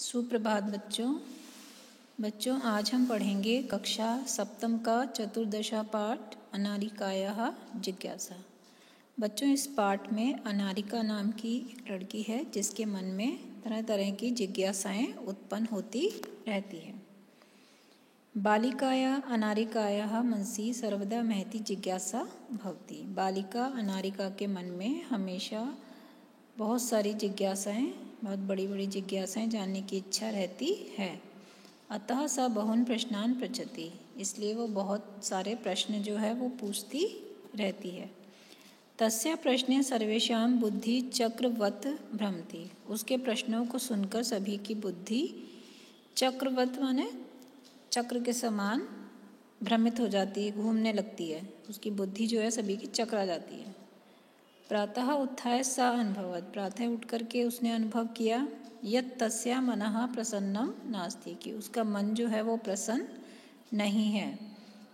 सुप्रभात बच्चों आज हम पढ़ेंगे कक्षा सप्तम का चतुर्दशा पाठ अनारिकायाः जिज्ञासा। बच्चों इस पाठ में अनारिका नाम की एक लड़की है जिसके मन में तरह तरह की जिज्ञासाएं उत्पन्न होती रहती हैं। बालिकाया अनारिकायाः मनसि सर्वदा महती जिज्ञासा भवति। बालिका अनारिका के मन में हमेशा बहुत सारी जिज्ञासाएं, बहुत बड़ी बड़ी जिज्ञासाएं जानने की इच्छा रहती है। अतः सा बहून् प्रश्नान् पृच्छति, इसलिए वो बहुत सारे प्रश्न जो है वो पूछती रहती है। तस्या प्रश्ने सर्वेषां बुद्धि चक्रवत् भ्रमति, उसके प्रश्नों को सुनकर सभी की बुद्धि चक्रवत् माने चक्र के समान भ्रमित हो जाती है, घूमने लगती है। उसकी बुद्धि जो है सभी की चकरा जाती है। प्रातः उत्थाय सा अनुभवत, प्रातः उठ करके उसने अनुभव किया यत् तस्या मनः प्रसन्नं नास्ति, कि उसका मन जो है वो प्रसन्न नहीं है।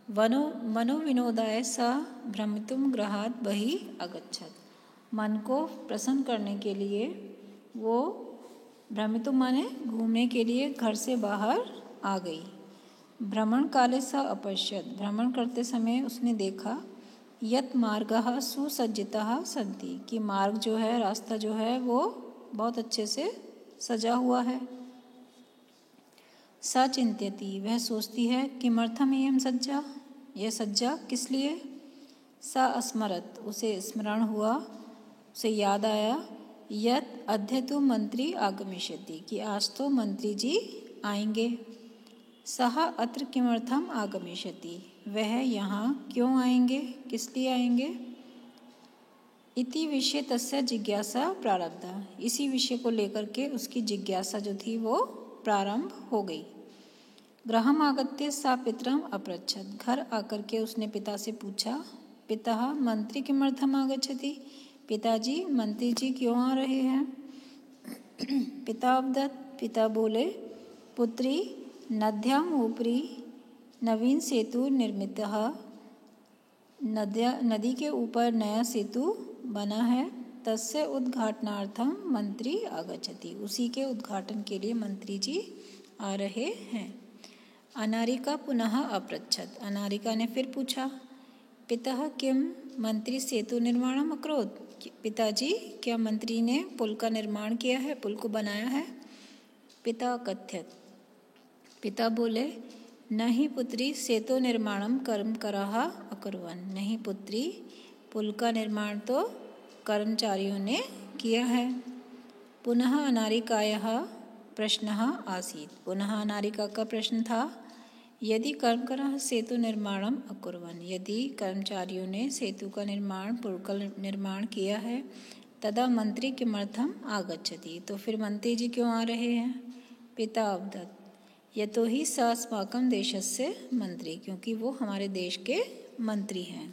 मनोविनोदाय सा भ्रमितुं गृहात् बहिः अगच्छत्, मन को प्रसन्न करने के लिए वो भ्रमितुं माने घूमने के लिए घर से बाहर आ गई। भ्रमण काले सा अपश्यत्, भ्रमण करते समय उसने देखा यत् मार्गः सुसज्जितः सन्ति, कि मार्ग जो है, रास्ता जो है वो बहुत अच्छे से सजा हुआ है। सा चिंत्यति, वह सोचती है किमर्थम इयं सज्जा, यह सज्जा किस लिए। सा अस्मरत, उसे स्मरण हुआ, उसे याद आया यत् अद्य तु मंत्री आगमिष्यति, कि आज तो मंत्री जी आएंगे। सः अत्र किमर्थम आगमिष्यति, वह यहाँ क्यों आएंगे, किस लिए आएंगे। इति विषय तस्य जिज्ञासा प्रारब्धा, इसी विषय को लेकर के उसकी जिज्ञासा जो थी वो प्रारंभ हो गई। गृहम् आगत्य सा पितरम् अपृच्छत्, घर आकर के उसने पिता से पूछा पिता मंत्री किमर्थम आगच्छति, पिताजी मंत्री जी क्यों आ रहे हैं। पिता अवदत्, पिता बोले पुत्री नद्याम् उपरि नवीन सेतु निर्मितः, नदी के ऊपर नया सेतु बना है। तस्य उद्घाटनार्थम मंत्री आगच्छति, उसी के उद्घाटन के लिए मंत्री जी आ रहे हैं। अनारिका पुनः अपृच्छत्, अनारिका ने फिर पूछा पिता किम मंत्री सेतु निर्माणम् अकरोत्, पिताजी क्या मंत्री ने पुल का निर्माण किया है, पुल को बनाया है। पिता अकथयत्, पिता बोले नहीं पुत्री सेतु निर्माणम कर्मकराः अकुर्वन्, नहीं पुत्री पुल का निर्माण तो कर्मचारियों ने किया है। पुनः अनारिकायाः प्रश्नः आसीत्, पुनः अनारिका का प्रश्न था यदि कर्मकराः सेतु निर्माणम अकुर्वन्, यदि कर्मचारियों ने सेतु का निर्माण, पुल का निर्माण किया है, तदा मंत्री किमर्थम आगच्छति, तो फिर मंत्री जी क्यों आ रहे हैं। पिता अवदत् यतो हि स अस्माकं देशस्य मंत्री, क्योंकि वो हमारे देश के मंत्री हैं।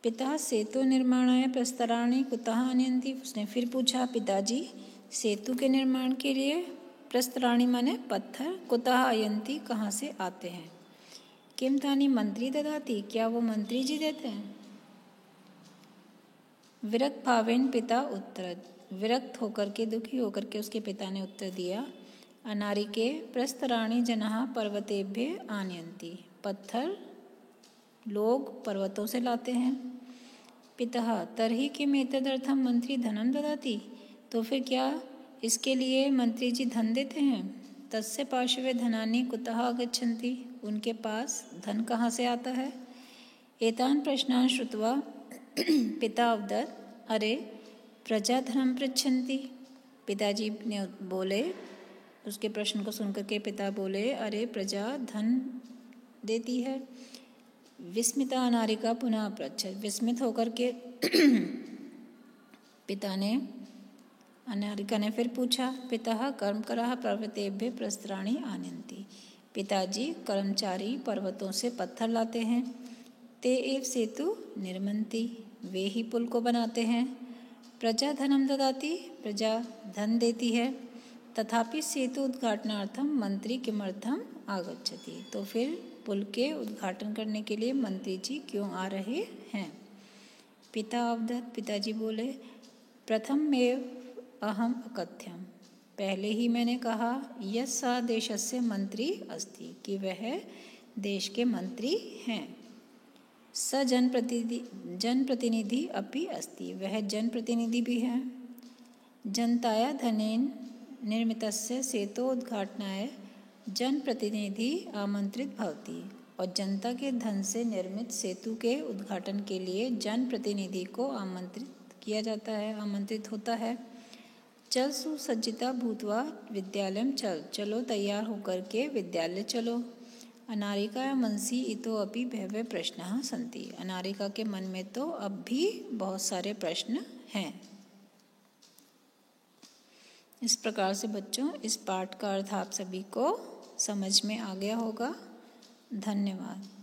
पिता सेतु निर्माणाय प्रस्तराणि कुतः आनयन्ति, उसने फिर पूछा पिताजी सेतु के निर्माण के लिए प्रस्तराणि माने पत्थर, कुतः आयन्ति कहाँ से आते हैं। किम तानि मंत्री ददाति, क्या वो मंत्री जी देते हैं। विरक्त भावेन पिता उत्तरत्, विरक्त होकर के, दुखी होकर के उसके पिता ने उत्तर दिया अनारिके प्रस्तराणि जनाः पर्वतेभ्यः आनयन्ति, पत्थर लोग पर्वतों से लाते हैं। पिता तर्हि किम एतदर्थं मंत्री धनं ददाति, तो फिर क्या इसके लिए मंत्री जी धन देते हैं। तस्य पार्श्वे धनानि कुतः आगच्छन्ति, उनके पास धन कहाँ से आता है। एतान् प्रश्नान् श्रुत्वा पिता अवदत् अरे प्रजा धनं पृच्छन्ति, पिताजी ने बोले, उसके प्रश्न को सुनकर के पिता बोले अरे प्रजा धन देती है। विस्मिता अनारिका पुनः अपृच्छत्, विस्मित होकर के पिता ने, अनारिका ने फिर पूछा पिता कर्मकराः पर्वतेभ्यः प्रस्तराणि आनयन्ति, पिताजी कर्मचारी पर्वतों से पत्थर लाते हैं। ते एव सेतु निर्मन्ति, वे ही पुल को बनाते हैं। प्रजा धनम ददाति, प्रजा धन देती है। तथापि सेतु उद्घाटनार्थम मंत्री किमर्थम आगच्छति, तो फिर पुल के उद्घाटन करने के लिए मंत्री जी क्यों आ रहे हैं। पिता अवदत्, पिताजी बोले प्रथममेव अहम अकथ्यम, पहले ही मैंने कहा यस्सा देशस्य मंत्री अस्ति कि वह देश के मंत्री हैं। स जनप्रतिनिधि अपि अस्ति वह जनप्रतिनिधि भी है। जनताया धनेन निर्मितस्य सेतोद्घाटनाय जनप्रतिनिधि आमंत्रित भवति और जनता के धन से निर्मित सेतु के उद्घाटन के लिए जनप्रतिनिधि को आमंत्रित किया जाता है, आमंत्रित होता है। चल सुसज्जिता भूत्वा विद्यालयम चलो तैयार होकर के विद्यालय चलो। अनारिका मनसि इतोपि बहवः प्रश्नाः सन्ति अनारिका के मन में तो अब भी बहुत सारे प्रश्न हैं। इस प्रकार से बच्चों इस पाठ का अर्थ आप सभी को समझ में आ गया होगा। धन्यवाद।